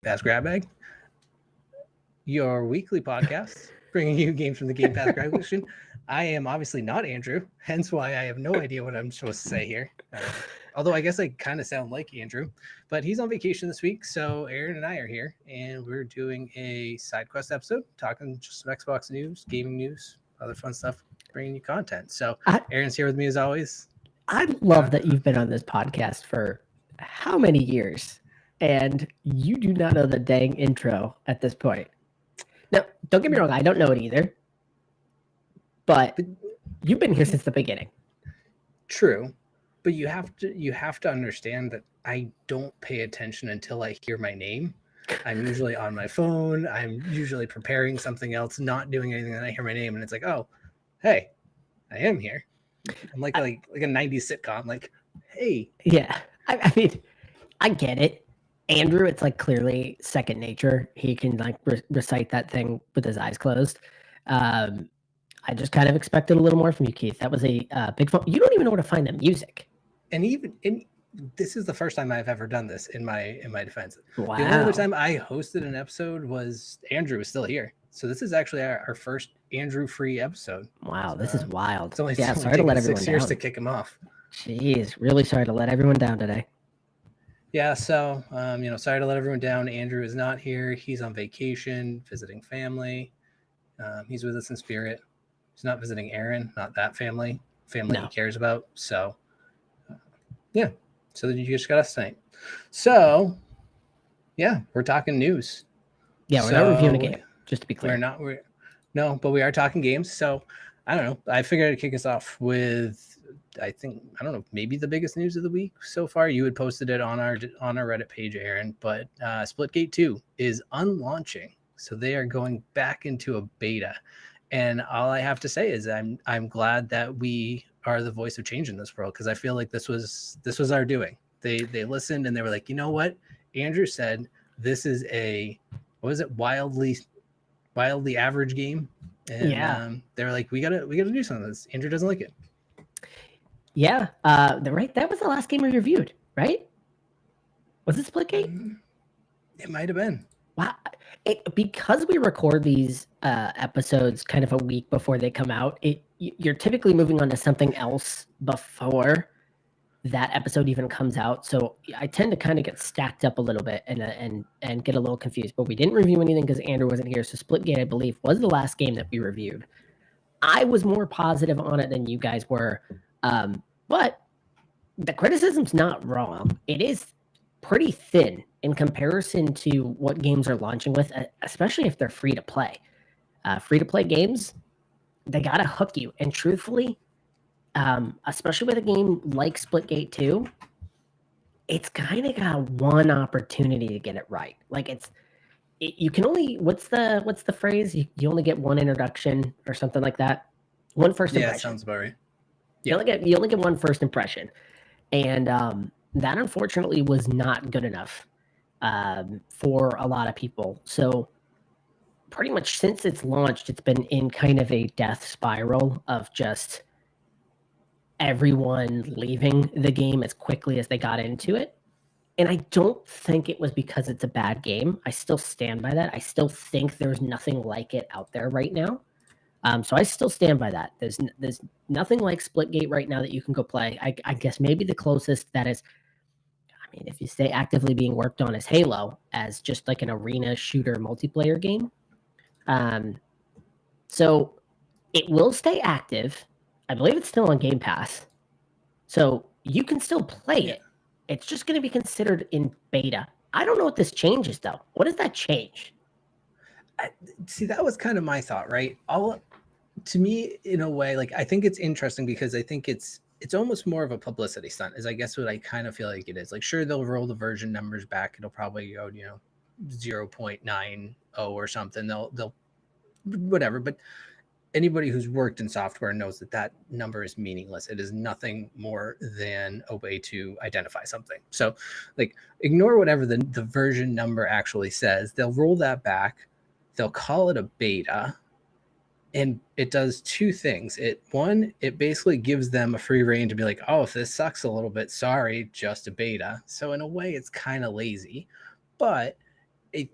Pass Grab Bag, your weekly podcast, bringing you games from the Game Pass Grab Collection. I am obviously not Andrew, hence why I have no idea what I'm supposed to say here. Although I guess I kind of sound like Andrew, but he's on vacation this week, so Aaron and I are here, and we're doing a Sidequest episode, talking just some Xbox news, gaming news, other fun stuff, bringing you content. So Aaron's here with me as always. I love that you've been on this podcast for how many years, and you do not know the dang intro at this point. Now, don't get me wrong, I don't know it either, but you've been here since the beginning. True, but you have to understand that I don't pay attention until I hear my name. I'm usually on my phone. I'm usually preparing something else, not doing anything. And I hear my name, and it's like, oh, hey, I am here. I'm like a 90s sitcom. Like, hey, yeah. I mean, I get it. Andrew, it's like clearly second nature. He can like recite that thing with his eyes closed. I just kind of expected a little more from you, Keith. That was a big fun. You don't even know where to find the music. And this is the first time I've ever done this in my defense. Wow. The only other time I hosted an episode was Andrew was still here. So this is actually our first Andrew-free episode. Wow, this is wild. It's only sorry to let everyone 6 years down. to kick him off. Jeez, really sorry to let everyone down today. Yeah, so sorry to let everyone down. Andrew is not here. He's on vacation, visiting family. He's with us in spirit. He's not visiting Aaron, not that family he cares about. So, yeah. So you just got us tonight. So, yeah, we're talking news. Yeah, we're not reviewing a game, just to be clear. But we are talking games. So, I don't know. I figured I'd kick us off with, maybe the biggest news of the week so far. You had posted it on our Reddit page, Aaron, but Splitgate 2 is unlaunching. So they are going back into a beta. And all I have to say is I'm glad that we are the voice of change in this world, because I feel like this was our doing. They listened and they were like, you know what? Andrew said this is wildly average game. And they were like, we gotta do something with this. Andrew doesn't like it. Yeah, that was the last game we reviewed, right? Was it Splitgate? It might have been. Wow. Because we record these episodes kind of a week before they come out, you're typically moving on to something else before that episode even comes out. So I tend to kind of get stacked up a little bit and get a little confused. But we didn't review anything because Andrew wasn't here. So Splitgate, I believe, was the last game that we reviewed. I was more positive on it than you guys were. But the criticism's not wrong. It is pretty thin in comparison to what games are launching with, especially if they're free to play. Free to play games, they gotta hook you. And truthfully, especially with a game like Splitgate 2, it's kind of got one opportunity to get it right. Like you can only, what's the phrase? You only get one introduction or something like that. One first impression. Yeah, sounds about right. Yeah. You only get one first impression. And that unfortunately was not good enough for a lot of people. So pretty much since it's launched, it's been in kind of a death spiral of just everyone leaving the game as quickly as they got into it. And I don't think it was because it's a bad game. I still stand by that. I still think there's nothing like it out there right now. So I still stand by that. There's nothing like Splitgate right now that you can go play. I guess maybe the closest that is, I mean, if you stay actively being worked on, is Halo as just like an arena shooter multiplayer game. So it will stay active. I believe it's still on Game Pass. So you can still play it. It's just going to be considered in beta. I don't know what this changes, though. What does that change? See, that was kind of my thought, right? To me, in a way, like, I think it's interesting because I think it's almost more of a publicity stunt, is I guess what I kind of feel like it is. Like, sure, they'll roll the version numbers back. It'll probably go, 0.90 or something. They'll whatever. But anybody who's worked in software knows that number is meaningless. It is nothing more than a way to identify something. So, like, ignore whatever the version number actually says. They'll roll that back. They'll call it a beta. And it does two things. It basically gives them a free rein to be like, oh, if this sucks a little bit, sorry, just a beta. So in a way, it's kind of lazy. But it,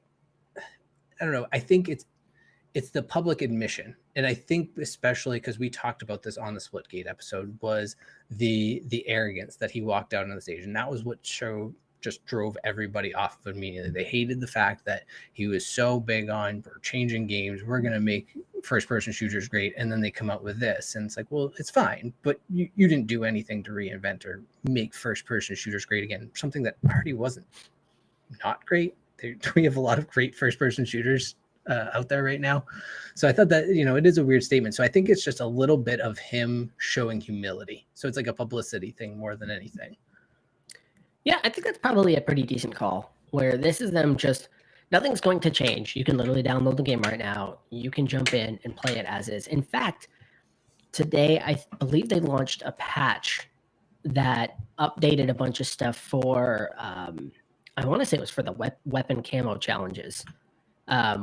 I don't know. I think it's the public admission, and I think especially because we talked about this on the Splitgate episode, was the arrogance that he walked out on the stage, and that was what just drove everybody off immediately. They hated the fact that he was so big on, we're changing games, we're going to make first person shooters great, and then they come out with this, and it's like, well, it's fine, but you didn't do anything to reinvent or make first person shooters great again, something that already wasn't not great. We have a lot of great first person shooters out there right now. So I thought that, it is a weird statement. So I think it's just a little bit of him showing humility. So it's like a publicity thing more than anything. Yeah, I think that's probably a pretty decent call, where this is them just, nothing's going to change. You can literally download the game right now. You can jump in and play it as is. In fact, today, I believe they launched a patch that updated a bunch of stuff for, I want to say it was for the weapon camo challenges,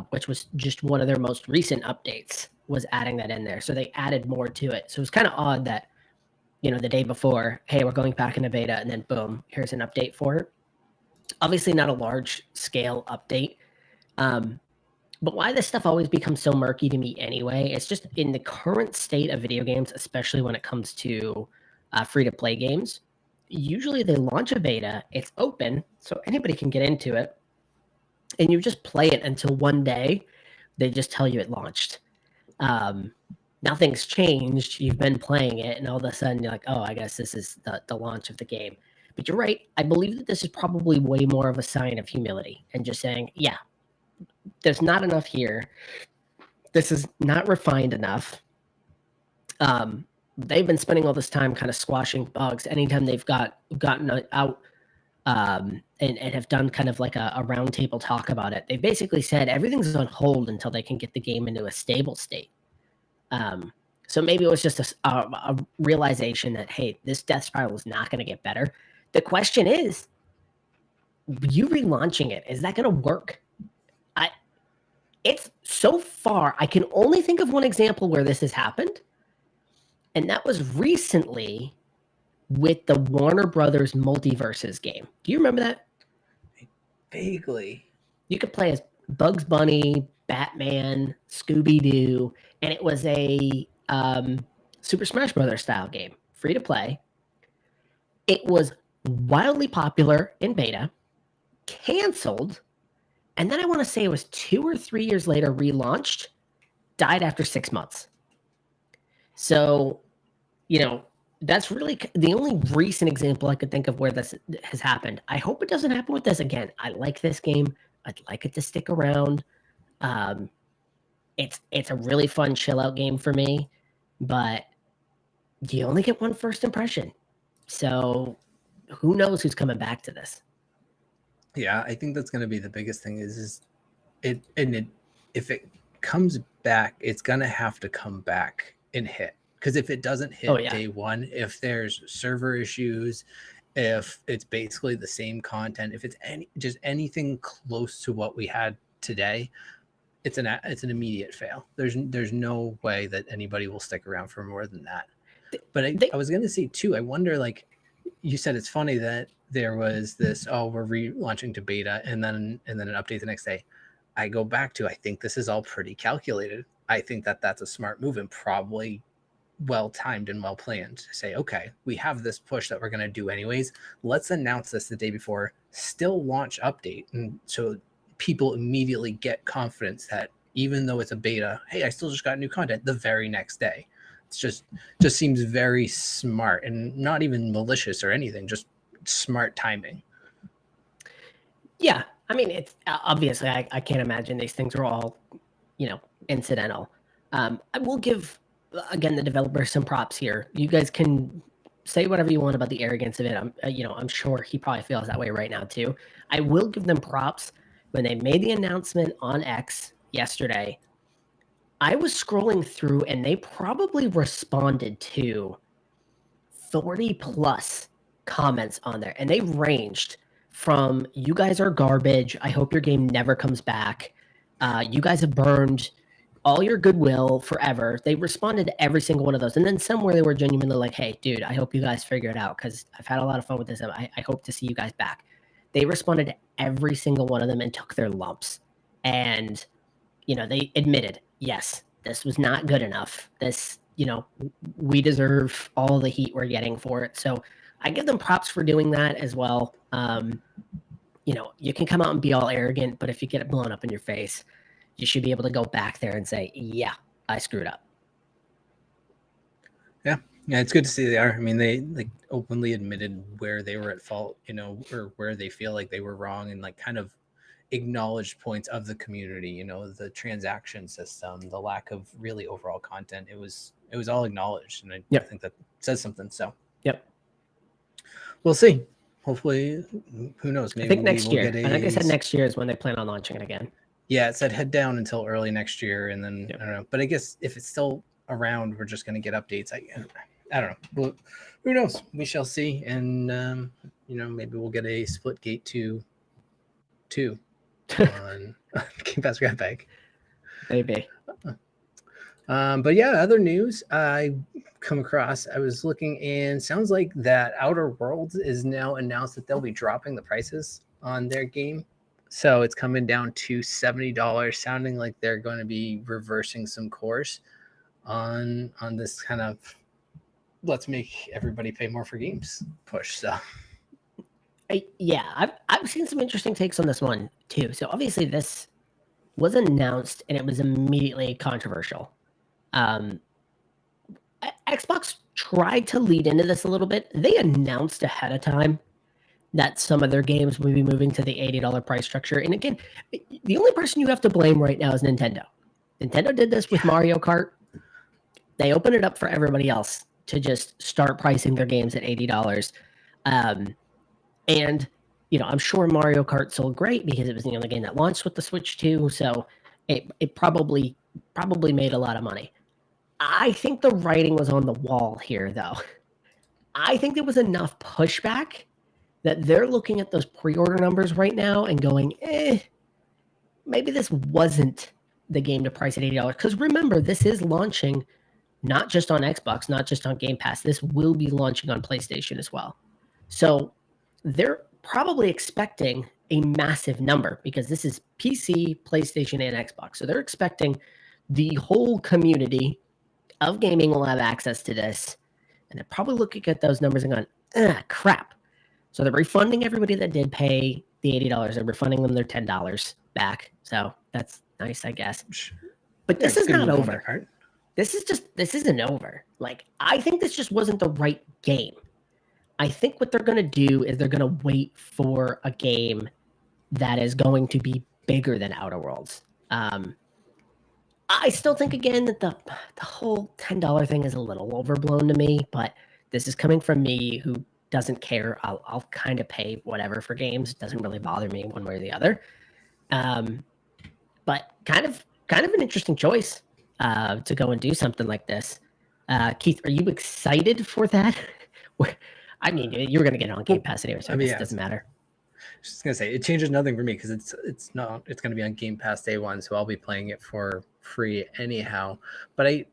which was just one of their most recent updates, was adding that in there. So they added more to it. So it was kind of odd that, the day before, hey, we're going back into beta, and then boom, here's an update for it. Obviously not a large scale update. But why this stuff always becomes so murky to me anyway, it's just in the current state of video games, especially when it comes to free-to-play games, usually they launch a beta, it's open, so anybody can get into it, and you just play it until one day they just tell you it launched. Nothing's changed. You've been playing it, and all of a sudden you're like, oh, I guess this is the launch of the game. But you're right. I believe that this is probably way more of a sign of humility and just saying, yeah, there's not enough here. This is not refined enough. They've been spending all this time kind of squashing bugs. Anytime they've gotten out and have done kind of like a roundtable talk about it, they basically said everything's on hold until they can get the game into a stable state. So maybe it was just a realization that, hey, this death spiral is not going to get better. The question is, you relaunching it, is that going to work? It's so far, I can only think of one example where this has happened, and that was recently with the Warner Brothers Multiverses game. Do you remember that? Vaguely. You could play as Bugs Bunny, Batman, Scooby-Doo, and it was a Super Smash Brothers style game, free to play. It was wildly popular in beta, canceled, and then I want to say it was 2 or 3 years later relaunched, died after 6 months. So, that's really the only recent example I could think of where this has happened. I hope it doesn't happen with this again. I like this game. I'd like it to stick around. It's a really fun chill out game for me, but you only get one first impression. So who knows who's coming back to this? Yeah, I think that's going to be the biggest thing is if it comes back, it's going to have to come back and hit. Because if it doesn't hit day one, if there's server issues, if it's basically the same content, if it's just anything close to what we had today, it's an immediate fail. There's no way that anybody will stick around for more than that. But I was going to say too, I wonder, like you said, it's funny that there was this, we're relaunching to beta and then an update the next day. I go back to, I think this is all pretty calculated. I think that's a smart move and probably well-timed and well-planned to say, okay, we have this push that we're going to do anyways. Let's announce this the day before, still launch update. And so people immediately get confidence that even though it's a beta, hey, I still just got new content the very next day. It's just seems very smart and not even malicious or anything, just smart timing. Yeah. I mean, it's obviously, I can't imagine these things are all, incidental. I will give, again, the developer some props here. You guys can say whatever you want about the arrogance of it. I'm sure he probably feels that way right now too. I will give them props. When they made the announcement on X yesterday, I was scrolling through and they probably responded to 40 plus comments on there. And they ranged from, you guys are garbage, I hope your game never comes back, you guys have burned all your goodwill forever. They responded to every single one of those. And then somewhere they were genuinely like, hey, dude, I hope you guys figure it out because I've had a lot of fun with this. I hope to see you guys back. they responded to every single one of them and took their lumps. And, they admitted, yes, this was not good enough. This, we deserve all the heat we're getting for it. So I give them props for doing that as well. You can come out and be all arrogant, but if you get it blown up in your face, you should be able to go back there and say, yeah, I screwed up. Yeah, it's good to see they are. I mean, they openly admitted where they were at fault, or where they feel like they were wrong, and kind of acknowledged points of the community, the transaction system, the lack of really overall content. It was all acknowledged, and I think that says something. So we'll see. Hopefully, who knows? Maybe I think next year. Get I think I said next year is when they plan on launching it again. Yeah, it said head down until early next year, and then I don't know. But I guess if it's still around, we're just going to get updates. I don't know. But who knows? We shall see. And maybe we'll get a Splitgate 2 on Game Pass Grab Bag. Maybe. But yeah, other news I come across. I was looking, and sounds like that Outer Worlds is now announced that they'll be dropping the prices on their game. So it's coming down to $70, sounding like they're going to be reversing some course on this kind of let's make everybody pay more for games push. So I've seen some interesting takes on this one too. So obviously this was announced and it was immediately controversial. Xbox tried to lead into this a little bit. They announced ahead of time that some of their games will be moving to the $80 price structure. And again, the only person you have to blame right now is Nintendo. Nintendo did this with Mario Kart. They opened it up for everybody else to just start pricing their games at $80. And, I'm sure Mario Kart sold great because it was the only game that launched with the Switch 2. So it probably made a lot of money. I think the writing was on the wall here, though. I think there was enough pushback that they're looking at those pre-order numbers right now and going, maybe this wasn't the game to price at $80. Because remember, this is launching not just on Xbox, not just on Game Pass. This will be launching on PlayStation as well. So they're probably expecting a massive number because this is PC, PlayStation, and Xbox. So they're expecting the whole community of gaming will have access to this. And they're probably looking at those numbers and going, crap. So they're refunding everybody that did pay the $80. They're refunding them their $10 back. So that's nice, I guess. But this is not over. This isn't over. I think this just wasn't the right game. I think what they're going to do is they're going to wait for a game that is going to be bigger than Outer Worlds. I still think, again, that the whole $10 thing is a little overblown to me, but this is coming from me who doesn't care. I'll kind of pay whatever for games. It doesn't really bother me one way or the other. But kind of an interesting choice to go and do something like this. Keith, are you excited for that? I mean, you're going to get it on Game Pass anyway, so it doesn't matter. I was just going to say, it changes nothing for me because it's going to be on Game Pass day one, so I'll be playing it for free anyhow. But I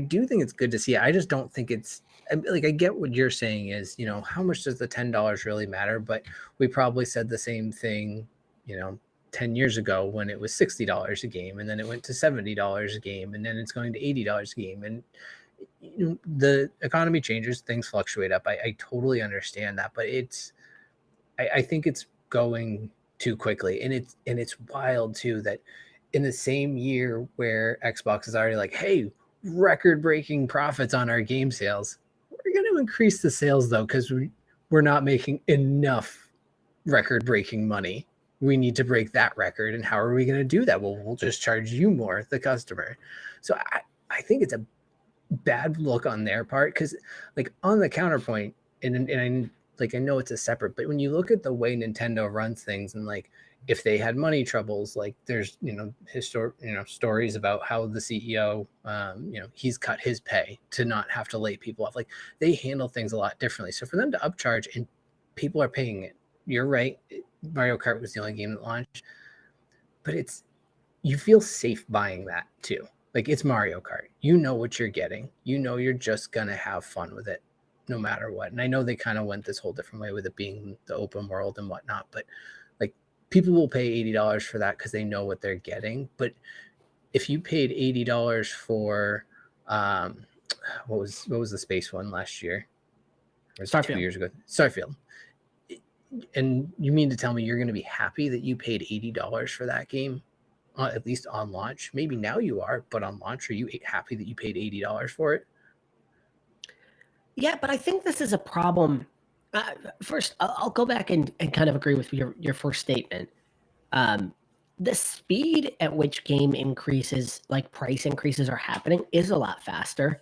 do think it's good to see. I just don't think it's I get what you're saying is, how much does the $10 really matter? But we probably said the same thing, 10 years ago when it was $60 a game, and then it went to $70 a game, and then it's going to $80 a game. And the economy changes, things fluctuate up. I totally understand that, but I think it's going too quickly, and it's wild too that in the same year where Xbox is already like, hey, record-breaking profits on our game sales, we're going to increase the sales though because we're not making enough record-breaking money. We need to break that record, and how are we going to do that? Well, we'll just charge you more, the customer. So I think it's a bad look on their part because, on the counterpoint, and I know it's a separate, but when you look at the way Nintendo runs things, and if they had money troubles, there's stories about how the CEO he's cut his pay to not have to lay people off. They handle things a lot differently. So for them to upcharge and people are paying it, you're right. Mario Kart was the only game that launched, but you feel safe buying that too. It's Mario Kart. You know what you're getting. You know you're just gonna have fun with it. no matter what. And I know they kind of went this whole different way with it being the open world and whatnot, but like people will pay $80 for that because they know what they're getting. But if you paid $80 for what was the space one last year? Or was it 2 years ago? Starfield. And you mean to tell me you're going to be happy that you paid $80 for that game, at least on launch? Maybe now you are, but on launch, are you happy that you paid $80 for it? Yeah, but I think this is a problem. First, I'll go back and kind of agree with your first statement. The speed at which game increases, like price increases, are happening is a lot faster.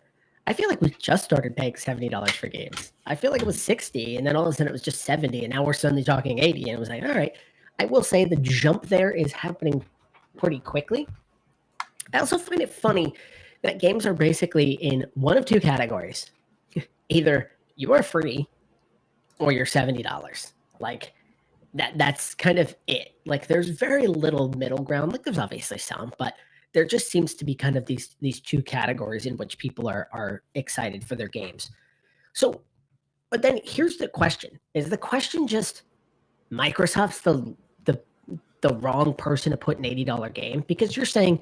I feel like we just started paying $70 for games. I feel like it was 60, and then all of a sudden it was just 70, and now we're suddenly talking 80, and it was like, all right. I will say the jump there is happening pretty quickly. I also find it funny that games are basically in one of two categories. Either you are free or you're $70. Like that's kind of it. Like there's very little middle ground. Like there's obviously some, but there just seems to be kind of these two categories in which people are excited for their games. So, but then here's the question. Is the question just Microsoft's the wrong person to put an $80 game? Because you're saying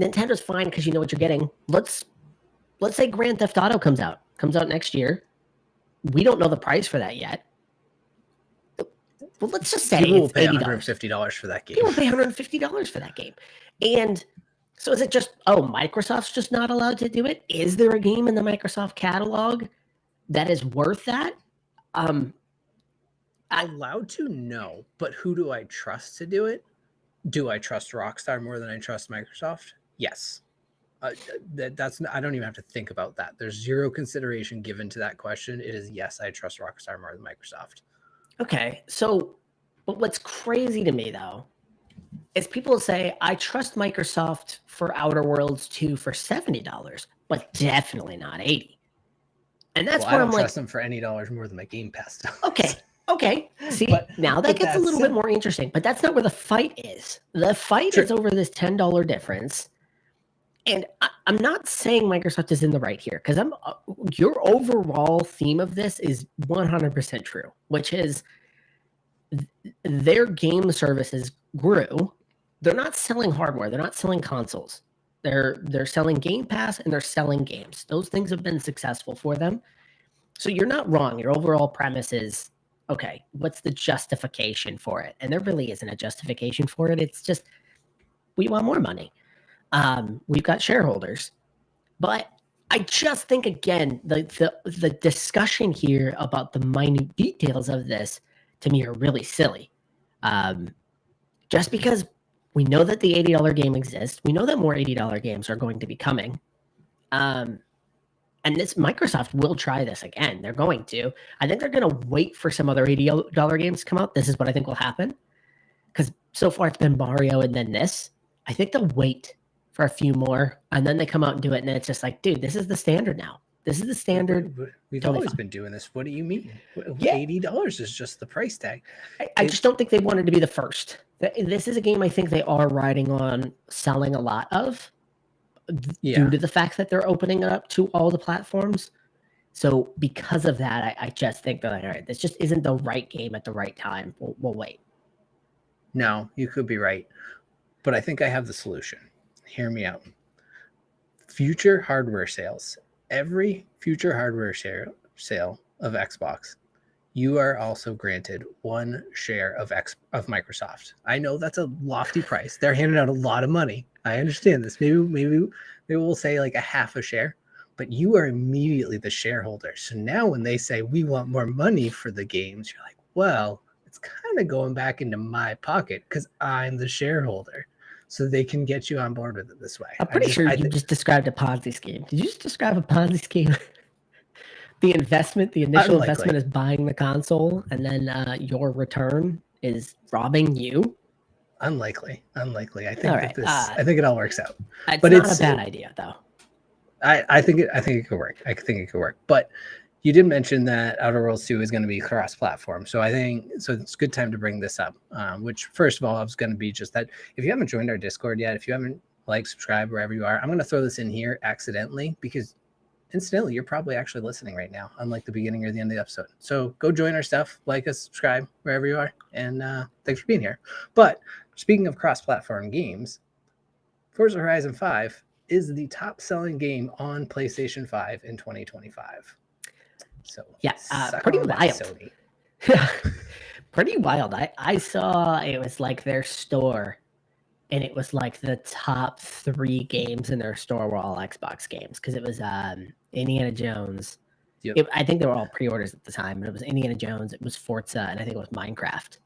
Nintendo's fine because you know what you're getting. Let's say Grand Theft Auto comes out next year. We don't know the price for that yet. Well, let's just say people will pay $150 for that game. People pay $150 for that game. And so is it just, Microsoft's just not allowed to do it? Is there a game in the Microsoft catalog that is worth that? Allowed to? No. But who do I trust to do it? Do I trust Rockstar more than I trust Microsoft? Yes. That's I don't even have to think about that. There's zero consideration given to that question. It is yes, I trust Rockstar more than Microsoft. Okay, so but what's crazy to me though is people say I trust Microsoft for Outer Worlds 2 for $70, but definitely not 80. And that's where I don't trust them for any dollars more than my Game Pass does. Okay. See, now that gets a little bit more interesting, but that's not where the fight is. The fight is over this $10 difference. And I'm not saying Microsoft is in the right here because your overall theme of this is 100% true, which is their game services grew. They're not selling hardware. They're not selling consoles. They're selling Game Pass and they're selling games. Those things have been successful for them. So you're not wrong. Your overall premise is, okay, what's the justification for it? And there really isn't a justification for it. It's just we want more money. We've got shareholders, but I just think again the discussion here about the minute details of this to me are really silly. Just because we know that the $80 game exists, we know that more $80 games are going to be coming, and this Microsoft will try this again. They're going to. I think they're going to wait for some other $80 games to come out. This is what I think will happen because so far it's been Mario and then this. I think they'll wait for a few more, and then they come out and do it, and it's just like, dude, this is the standard now. This is the standard. We've always been doing this. What do you mean? Yeah. $80 is just the price tag. I just don't think they wanted to be the first. This is a game I think they are riding on selling a lot of due to the fact that they're opening it up to all the platforms. So because of that, I just think they're like, all right, this just isn't the right game at the right time. We'll wait. No, you could be right. But I think I have the solution. Hear me out. Future hardware sales. Every future hardware sale of Xbox, you are also granted 1 share of Microsoft. I know that's a lofty price. They're handing out a lot of money. I understand this. Maybe we'll say like a half a share, but you are immediately the shareholder. So now when they say we want more money for the games, you're like, well, it's kind of going back into my pocket because I'm the shareholder. So they can get you on board with it this way. I'm pretty sure you just described a Ponzi scheme. Did you just describe a Ponzi scheme? The initial investment is buying the console, and then your return is robbing you. Unlikely. I think I think it all works out. But it's not a bad idea, though. I think it could work. I think it could work. But you did mention that Outer Worlds 2 is going to be cross-platform. So I think it's a good time to bring this up, which first of all, I was going to be just that if you haven't joined our Discord yet, if you haven't subscribed wherever you are, I'm going to throw this in here accidentally because incidentally, you're probably actually listening right now, unlike the beginning or the end of the episode. So go join our stuff, like us, subscribe wherever you are, and thanks for being here. But speaking of cross-platform games, Forza Horizon 5 is the top-selling game on PlayStation 5 in 2025. So yeah, suck pretty on that, wild. Sony. Pretty wild. I saw it was like their store, and it was like the top 3 games in their store were all Xbox games because it was Indiana Jones. Yep. I think they were all pre-orders at the time, but it was Indiana Jones, it was Forza, and I think it was Minecraft.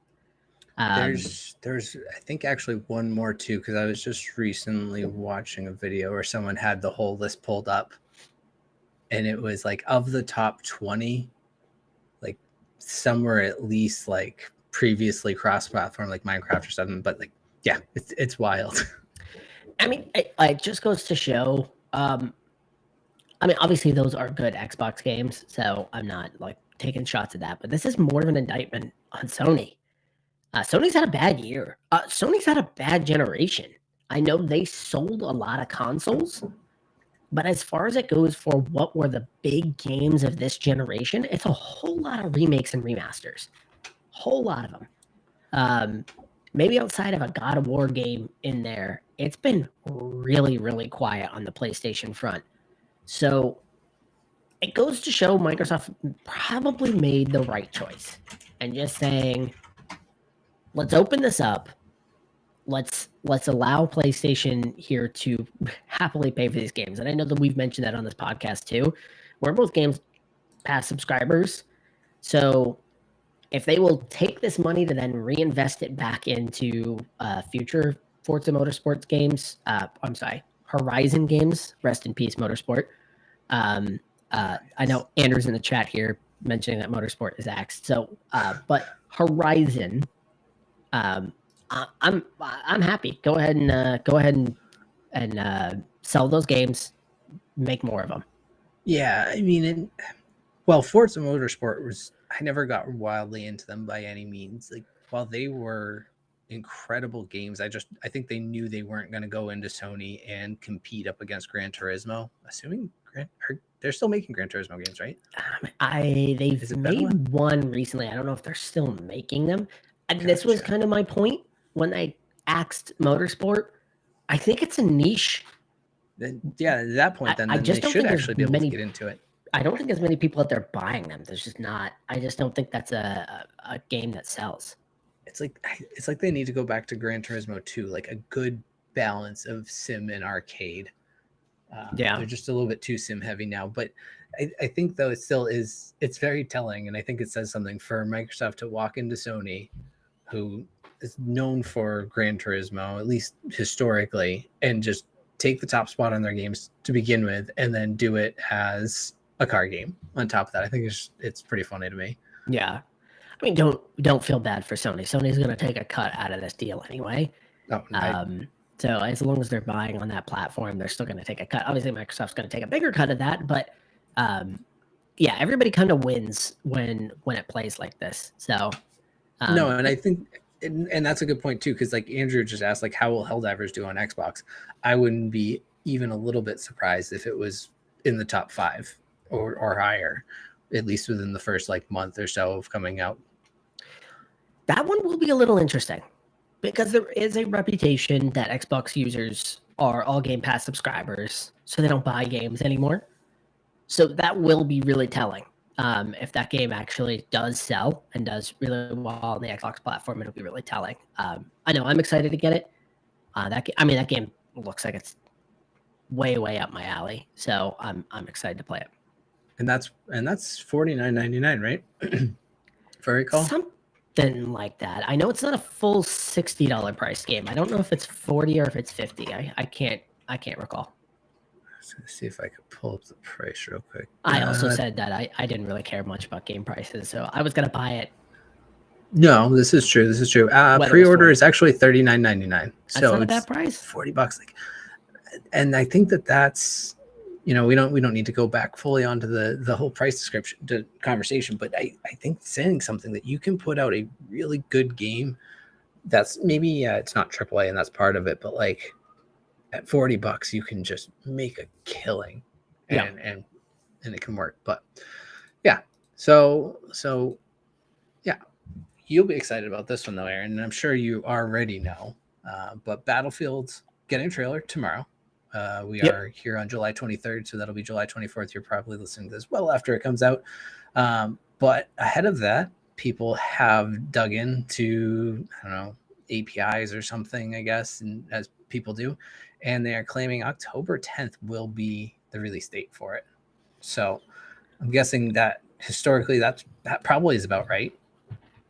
There's I think actually one more too, because I was just recently watching a video where someone had the whole list pulled up, and it was like of the top 20, like some were at least like previously cross-platform, like Minecraft or something. But like, yeah, it's wild. I mean, it just goes to show. I mean, obviously those are good Xbox games, so I'm not like taking shots at that. But this is more of an indictment on Sony. Sony's had a bad year. Sony's had a bad generation. I know they sold a lot of consoles, but as far as it goes for what were the big games of this generation, it's a whole lot of remakes and remasters. Whole lot of them. Maybe outside of a God of War game in there, it's been really, really quiet on the PlayStation front. So it goes to show Microsoft probably made the right choice and just saying, let's open this up. Let's allow PlayStation here to happily pay for these games. And I know that we've mentioned that on this podcast too, where both games pass subscribers. So if they will take this money to then reinvest it back into future Forza Motorsports games, I'm sorry, Horizon games, rest in peace, Motorsport. I know Andrew's in the chat here mentioning that Motorsport is axed. So, but Horizon, I'm happy. Go ahead and sell those games, make more of them. Yeah, I mean, well, Forza Motorsport was, I never got wildly into them by any means. Like, while they were incredible games, I think they knew they weren't going to go into Sony and compete up against Gran Turismo. Assuming they're still making Gran Turismo games, right? They've made one recently. I don't know if they're still making them. And this was kind of my point when I axed Motorsport. I think it's a niche. Then yeah, at that point, then they should actually be able to get into it. I don't think there's many people out there buying them. There's just not. I just don't think that's a game that sells. It's like they need to go back to Gran Turismo 2, like a good balance of sim and arcade. They're just a little bit too sim heavy now, but I think though it's very telling, and I think it says something for Microsoft to walk into Sony, who is known for Gran Turismo, at least historically, and just take the top spot on their games to begin with, and then do it as a car game on top of that. I think it's pretty funny to me. Yeah. I mean, don't feel bad for Sony. Sony's going to take a cut out of this deal anyway. Oh, so as long as they're buying on that platform, they're still going to take a cut. Obviously, Microsoft's going to take a bigger cut of that, but yeah, everybody kind of wins when it plays like this. So no, and I think, and that's a good point too, because like Andrew just asked, like, how will Helldivers do on Xbox? I wouldn't be even a little bit surprised if it was in the top 5 or higher, at least within the first like month or so of coming out. That one will be a little interesting because there is a reputation that Xbox users are all Game Pass subscribers, so they don't buy games anymore. So that will be really telling. If that game actually does sell and does really well on the Xbox platform, it'll be really telling. I know I'm excited to get it. That game looks like it's way up my alley, so I'm excited to play it. And that's $49.99, right? If I recall. Something like that. I know it's not a full $60 price game. I don't know if it's 40 or if it's 50. I can't recall. Let's see if I could pull up the price real quick. I also said that I didn't really care much about game prices, so I was gonna buy it. No, this is true. Pre-order is actually $39.99. So that's not a bad price. $40. Like, and I think that's, we don't need to go back fully onto the whole price description to conversation, but I think saying something that you can put out a really good game that's maybe it's not AAA and that's part of it, but like at $40 you can just make a killing and it can work. But yeah, so yeah, you'll be excited about this one though, Aaron, and I'm sure you already know. But Battlefield's getting a trailer tomorrow. We Yep. are here on July 23rd, so that'll be July 24th. You're probably listening to this well after it comes out. But ahead of that, people have dug into, I don't know, APIs or something, I guess, and as people do, and they are claiming October 10th will be the release date for it. So I'm guessing that historically that probably is about right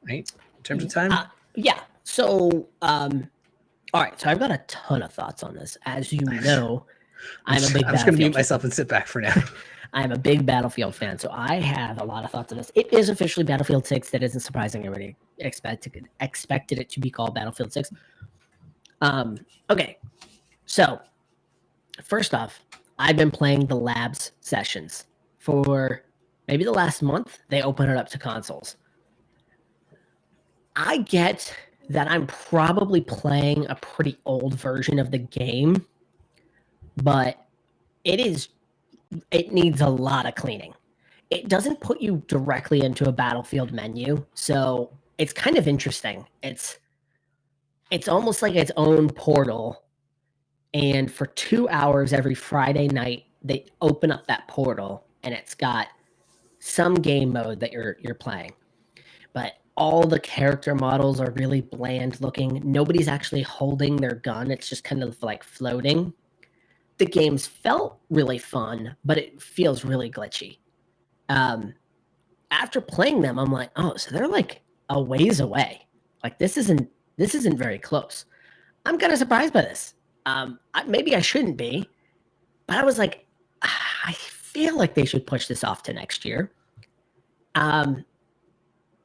in terms of time. Yeah. So, all right. So I've got a ton of thoughts on this. As you know, I'm a big I'm just going to mute Battlefield myself and sit back for now. I'm a big Battlefield fan, so I have a lot of thoughts on this. It is officially Battlefield 6. That isn't surprising. Everybody expected it to be called Battlefield 6. Okay. So, first off, I've been playing the labs sessions for maybe the last month. They open it up to consoles. I get that I'm probably playing a pretty old version of the game, but it needs a lot of cleaning. It doesn't put you directly into a Battlefield menu, so it's kind of interesting. It's almost like its own portal, and for 2 hours every Friday night, they open up that portal, and it's got some game mode that you're playing. But all the character models are really bland looking. Nobody's actually holding their gun. It's just kind of like floating. The games felt really fun, but it feels really glitchy. After playing them, I'm like, oh, so they're like a ways away. Like this isn't very close. I'm kind of surprised by this. Maybe I shouldn't be, but I was like, I feel like they should push this off to next year.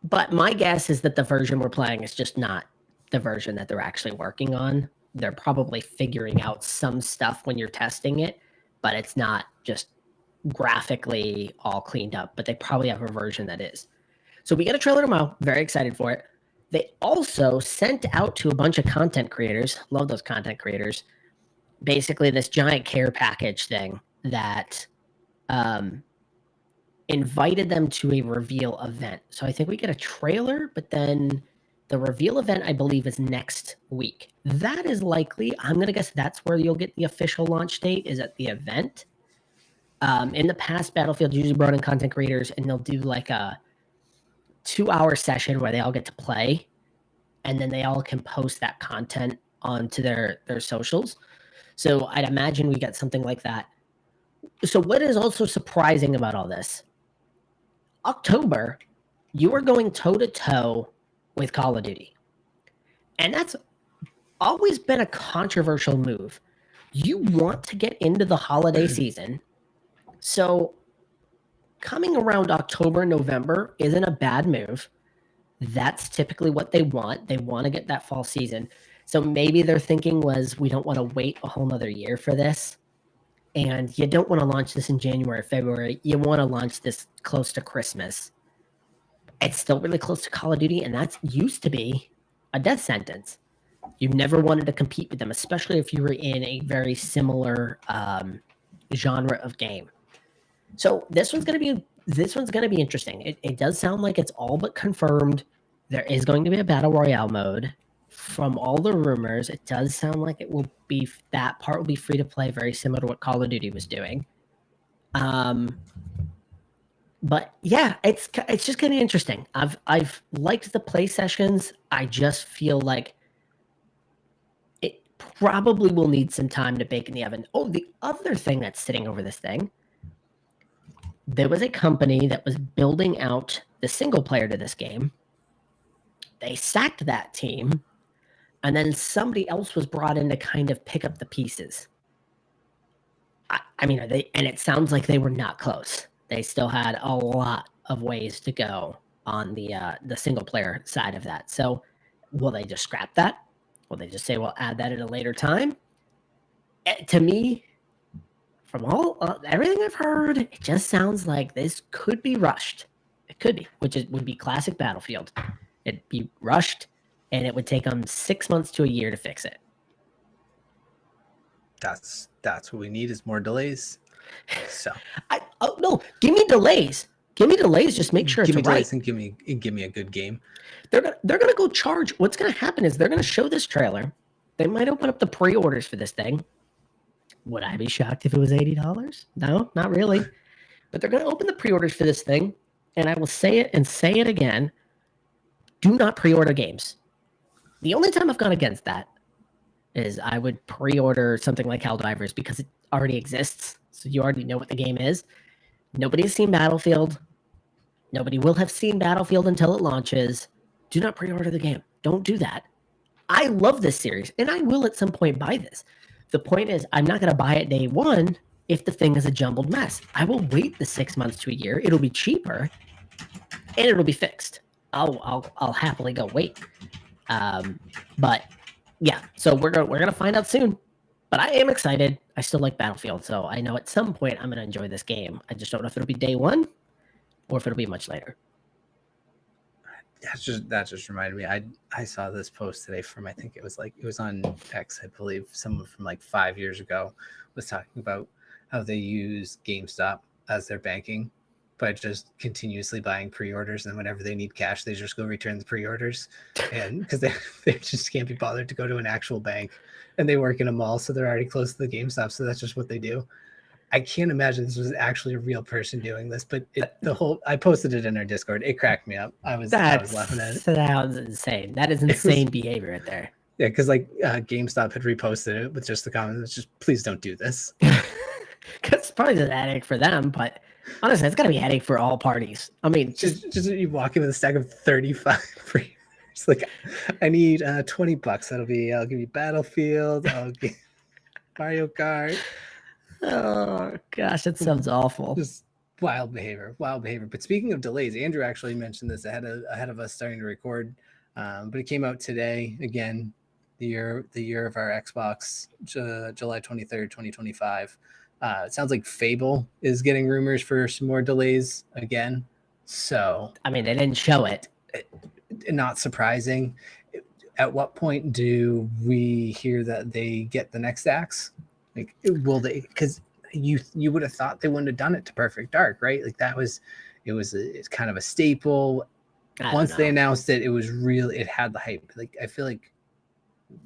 But my guess is that the version we're playing is just not the version that they're actually working on. They're probably figuring out some stuff when you're testing it, but it's not just graphically all cleaned up, but they probably have a version that is. So we get a trailer tomorrow. Very excited for it. They also sent out to a bunch of content creators, love those content creators, basically this giant care package thing that invited them to a reveal event. So I think we get a trailer, but then the reveal event, I believe, is next week. That is likely. I'm going to guess that's where you'll get the official launch date, is at the event. In the past, Battlefield usually brought in content creators, and they'll do like a 2-hour session where they all get to play, and then they all can post that content onto their socials. So I'd imagine we get something like that. So what is also surprising about all this? October, you are going toe-to-toe with Call of Duty. And that's always been a controversial move. You want to get into the holiday season, so coming around October, November isn't a bad move. That's typically what they want. They want to get that fall season. So maybe their thinking was, we don't want to wait a whole nother year for this. And you don't want to launch this in January, February. You want to launch this close to Christmas. It's still really close to Call of Duty, and that used to be a death sentence. You never wanted to compete with them, especially if you were in a very similar genre of game. So this one's gonna be interesting. It does sound like it's all but confirmed. There is going to be a battle royale mode. From all the rumors, it does sound like that part will be free to play, very similar to what Call of Duty was doing. But yeah, it's just kind of interesting. I've liked the play sessions. I just feel like it probably will need some time to bake in the oven. Oh, the other thing that's sitting over this thing, there was a company that was building out the single player to this game. They sacked that team, and then somebody else was brought in to kind of pick up the pieces. I mean, and it sounds like they were not close. They still had a lot of ways to go on the single player side of that. So will they just scrap that? Will they just say, well, add that at a later time? To me, from everything I've heard, it just sounds like this could be rushed. It could be, would be classic Battlefield. It'd be rushed, and it would take them 6 months to a year to fix it. That's what we need is more delays. So No, give me delays. Give me delays. Just make sure give it's me right. delays and give me a good game. They're gonna go charge. What's gonna happen is they're gonna show this trailer. They might open up the pre-orders for this thing. Would I be shocked if it was $80? No, not really. But they're gonna open the pre-orders for this thing, and I will say it and say it again. Do not pre-order games. The only time I've gone against that is I would pre-order something like Helldivers because it already exists, so you already know what the game is. Nobody has seen Battlefield. Nobody will have seen Battlefield until it launches. Do not pre-order the game. Don't do that. I love this series, and I will at some point buy this. The point is, I'm not going to buy it day one if the thing is a jumbled mess. I will wait the 6 months to a year. It'll be cheaper, and it'll be fixed. I'll happily go wait. But yeah, so we're gonna find out soon. But I am excited. I still like Battlefield, so I know at some point I'm gonna enjoy this game. I just don't know if it'll be day one or if it'll be much later. That just reminded me. I saw this post today from, I think it was on X, I believe. Someone from like 5 years ago was talking about how they use GameStop as their banking by just continuously buying pre-orders, and whenever they need cash, they just go return the pre-orders, and because they just can't be bothered to go to an actual bank, and they work in a mall, so they're already close to the GameStop, so that's just what they do. I can't imagine this was actually a real person doing this, but I posted it in our Discord. It cracked me up. I was laughing at it. Sounds insane. That is insane behavior right there. Yeah, because GameStop had reposted it with just the comment. It's just, please don't do this. Because it's probably a headache for them, but honestly, it's got to be a headache for all parties. I mean, just you walk in with a stack of 35 free. It's like, I need $20. I'll give you Battlefield. I'll give Mario Kart. Oh gosh, that sounds awful. Just wild behavior. But speaking of delays, Andrew actually mentioned this ahead of us starting to record. But it came out today again, the year of our Xbox, July 23rd, 2025. It sounds like Fable is getting rumors for some more delays again. So I mean, they didn't show it. Not surprising. At what point do we hear that they get the next axe? Like, will they? Because you would have thought they wouldn't have done it to Perfect Dark, right? Like it's kind of a staple. Once they announced it, it was real. It had the hype. Like, I feel like,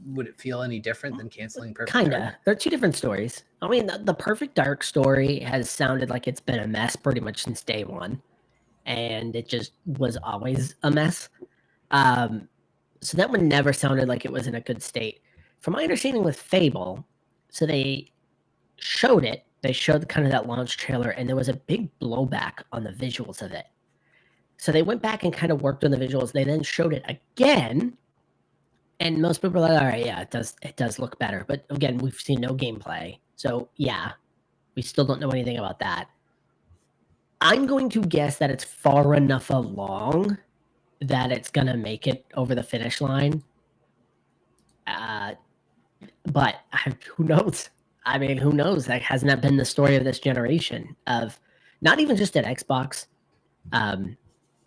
would it feel any different than canceling Perfect Dark? Kinda. They're two different stories. I mean, the Perfect Dark story has sounded like it's been a mess pretty much since day one, and it just was always a mess. So that one never sounded like it was in a good state. From my understanding with Fable, so they showed it. They showed kind of that launch trailer, and there was a big blowback on the visuals of it. So they went back and kind of worked on the visuals. They then showed it again, and most people are like, all right, yeah, it does look better. But again, we've seen no gameplay. So yeah, we still don't know anything about that. I'm going to guess that it's far enough along that it's going to make it over the finish line. But who knows? I mean, who knows? That hasn't that been the story of this generation of not even just at Xbox,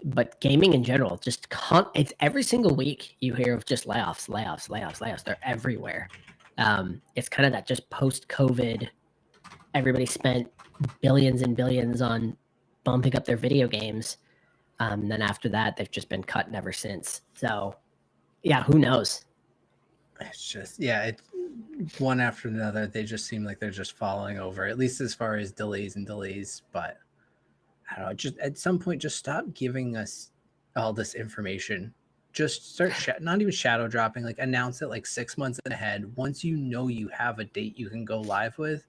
but gaming in general. Just it's every single week you hear of just layoffs. They're everywhere. It's kind of that just post-COVID, everybody spent billions and billions on bumping up their video games. Then after that, they've just been cutting ever since. So, yeah, who knows? It's just, it's one after another. They just seem like they're just falling over, at least as far as delays. But I don't know, just at some point, just stop giving us all this information. Just start not even shadow dropping, like announce it like 6 months ahead. Once you know you have a date you can go live with,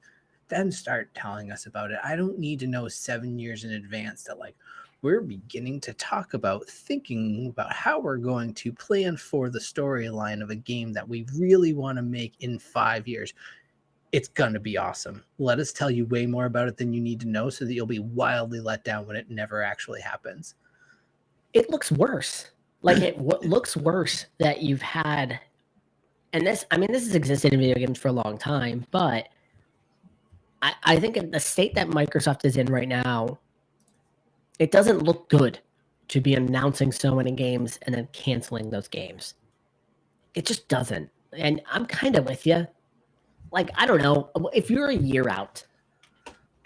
then start telling us about it. I don't need to know 7 years in advance that like we're beginning to talk about thinking about how we're going to plan for the storyline of a game that we really want to make in 5 years. It's going to be awesome. Let us tell you way more about it than you need to know so that you'll be wildly let down when it never actually happens. It looks worse. Like it looks worse that you've had, and this has existed in video games for a long time, but I think in the state that Microsoft is in right now, it doesn't look good to be announcing so many games and then canceling those games. It just doesn't. And I'm kind of with you. like, I don't know. If you're a year out,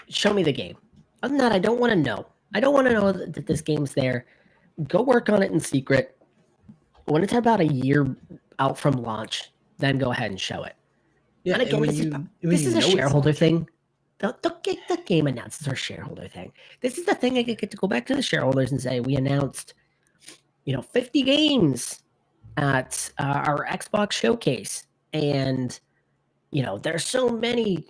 show me the game. Other than that, I don't want to know. I don't want to know that this game's there. Go work on it in secret. When it's about a year out from launch, then go ahead and show it. Yeah, and again, this is a shareholder thing. The game announces our shareholder thing. This is the thing I get to go back to the shareholders and say, we announced, 50 games at our Xbox showcase. And, there's so many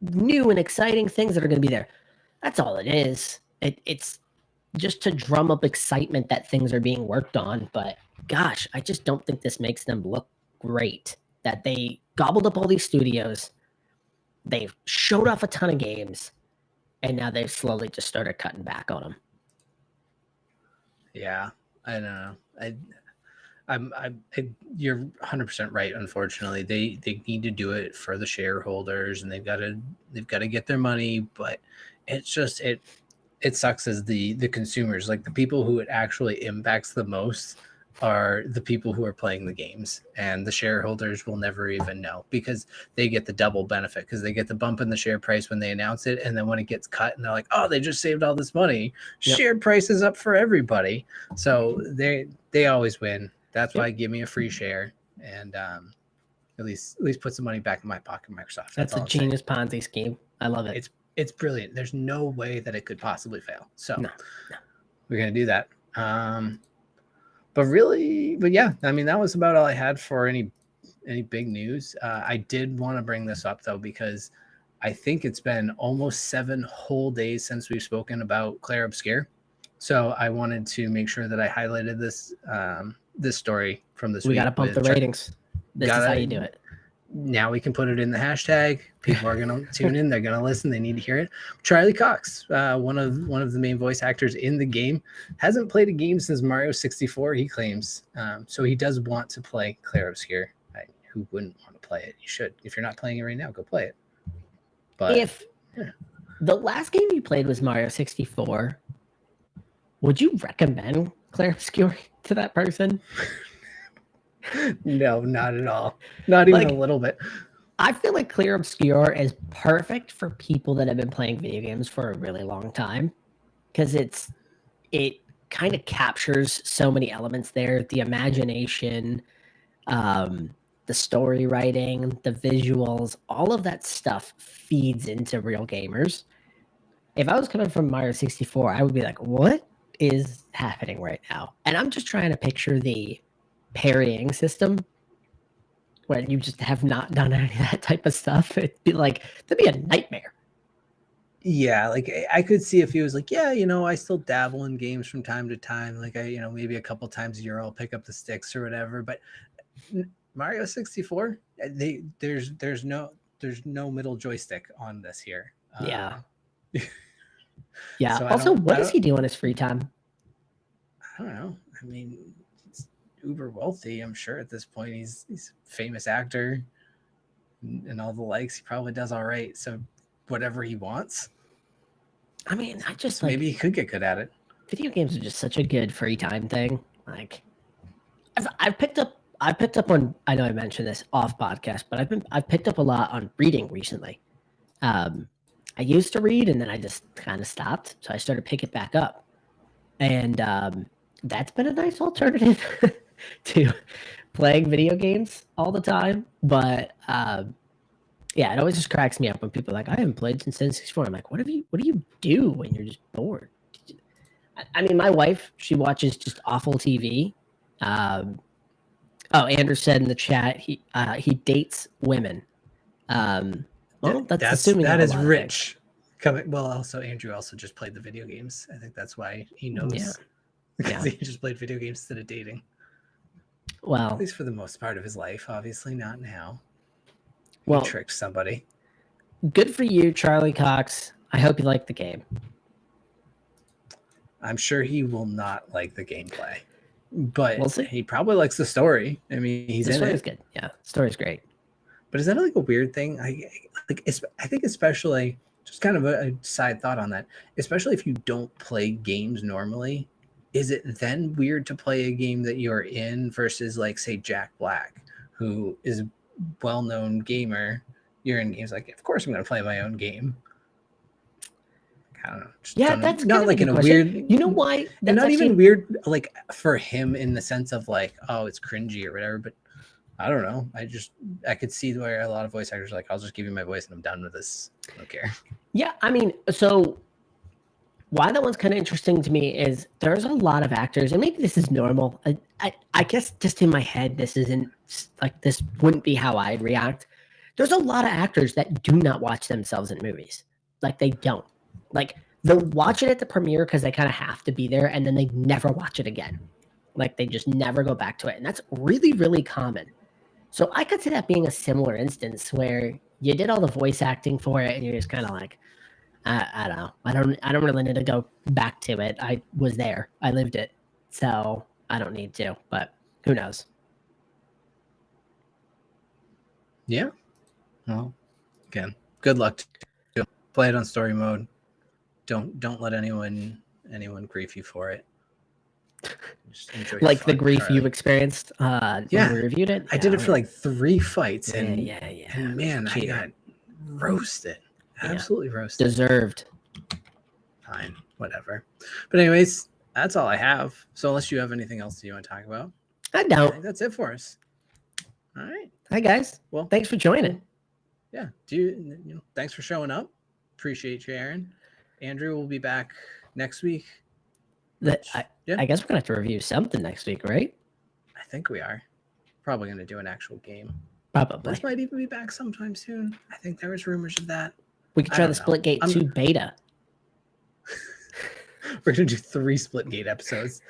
new and exciting things that are going to be there. That's all it is. It's just to drum up excitement that things are being worked on. But gosh, I just don't think this makes them look great. That they gobbled up all these studios. They've showed off a ton of games. And now they've slowly just started cutting back on them. Yeah, I don't know. You're 100% right. Unfortunately, they need to do it for the shareholders, and they've got to get their money. But it's just it sucks as the consumers, like the people who it actually impacts the most are the people who are playing the games, and the shareholders will never even know because they get the double benefit because they get the bump in the share price when they announce it, and then when it gets cut and they're like, oh, they just saved all this money. Yep. Share price is up for everybody, so they always win. That's why give me a free share and at least put some money back in my pocket, Microsoft. That's a genius Ponzi scheme. I love it. It's brilliant. There's no way that it could possibly fail. So we're gonna do that. But yeah, I mean, that was about all I had for any big news. I did want to bring this up though, because I think it's been almost 7 whole days since we've spoken about Clair Obscur. So I wanted to make sure that I highlighted this this story from this week. We got to pump the ratings. This is how you do it. Now we can put it in the hashtag. People are going to tune in. They're going to listen. They need to hear it. Charlie Cox, one of the main voice actors in the game, hasn't played a game since Mario 64, he claims. So he does want to play Clair Obscur. Who wouldn't want to play it? You should. If you're not playing it right now, go play it. But if the last game you played was Mario 64, would you recommend Clair Obscur to that person? No, not at all. Not even a little bit. I feel like Clair Obscur is perfect for people that have been playing video games for a really long time, because it kind of captures so many elements there. The imagination, the story writing, the visuals, all of that stuff feeds into real gamers. If I was coming from Mario 64, I would be like, what is happening right now? And I'm just trying to picture the parrying system when you just have not done any of that type of stuff. That'd be a nightmare. Yeah, like I could see if he was like, yeah, I still dabble in games from time to time. Like maybe a couple times a year I'll pick up the sticks or whatever. But Mario 64, there's no middle joystick on this here. Yeah. Yeah. So also, what does he do in his free time? I don't know. I mean, he's uber wealthy. I'm sure at this point he's a famous actor and all the likes. He probably does all right. So whatever he wants. I mean, maybe he could get good at it. Video games are just such a good free time thing. Like, I've picked up on. I know I mentioned this off podcast, but I've picked up a lot on reading recently. I used to read and then I just kind of stopped. So I started picking it back up. And that's been a nice alternative to playing video games all the time. But yeah, it always just cracks me up when people are like, I haven't played since N64. I'm like, what do you do when you're just bored? I mean, my wife, she watches just awful TV. Andrew said in the chat, he dates women. Well, that's rich. Also, Andrew also just played the video games. I think that's why he knows. Yeah. Because he just played video games instead of dating. Well, at least for the most part of his life, obviously not now. He tricked somebody. Good for you, Charlie Cox. I hope you like the game. I'm sure he will not like the gameplay, but we'll see. He probably likes the story. I mean, the story's good. Yeah, the story's great. But is that like a weird thing? I think especially, just kind of a side thought on that, especially if you don't play games normally, is it then weird to play a game that you're in versus like, say, Jack Black, who is a well-known gamer you're in games. Like, of course I'm going to play my own game. I don't know. Yeah, that's not like in a question. weird. You know why? And not even weird, like for him in the sense of like, oh, it's cringy or whatever. But I don't know. I could see where a lot of voice actors are like, I'll just give you my voice and I'm done with this. I don't care. Yeah, I mean, so why that one's kind of interesting to me is there's a lot of actors, and maybe this is normal. I guess just in my head, this isn't like this wouldn't be how I'd react. There's a lot of actors that do not watch themselves in movies. Like they don't. Like they'll watch it at the premiere because they kind of have to be there, and then they never watch it again. Like they just never go back to it, and that's really, really common. So I could see that being a similar instance where you did all the voice acting for it, and you're just kind of like, I don't know. I don't really need to go back to it. I was there. I lived it. So I don't need to, but who knows? Yeah. Well, again, good luck to you. Play it on story mode. Don't let anyone grief you for it. Just enjoy like the grief you experienced when we reviewed it. I did it for like 3 fights, and and man, I got roasted. Absolutely roasted. Deserved. Fine, whatever. But anyways, that's all I have. So unless you have anything else you want to talk about, I don't. I think that's it for us. All right. Hi guys. Well, thanks for joining. Yeah. Thanks for showing up. Appreciate you, Aaron. Andrew will be back next week. I guess we're gonna have to review something next week, right? I think we are. Probably gonna do an actual game. Probably. This might even be back sometime soon. I think there was rumors of that. We could try the Splitgate 2 beta. We're gonna do 3 Splitgate episodes.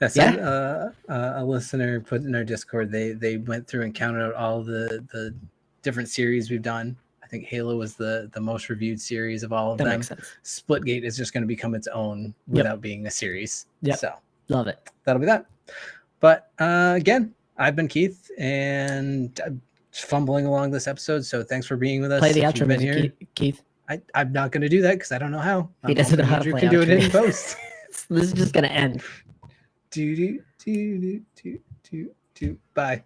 A listener put in our Discord. They went through and counted out all the different series we've done. I think Halo was the most reviewed series of all of them. Makes sense. Splitgate is just going to become its own without being a series. Yeah. So love it. That'll be that. But again, I've been Keith, and I'm fumbling along this episode. So thanks for being with us. Play the outro music, Keith. I'm not going to do that because I don't know how. He doesn't know how to play. Can do it in post. This is just going to end. Do. Bye.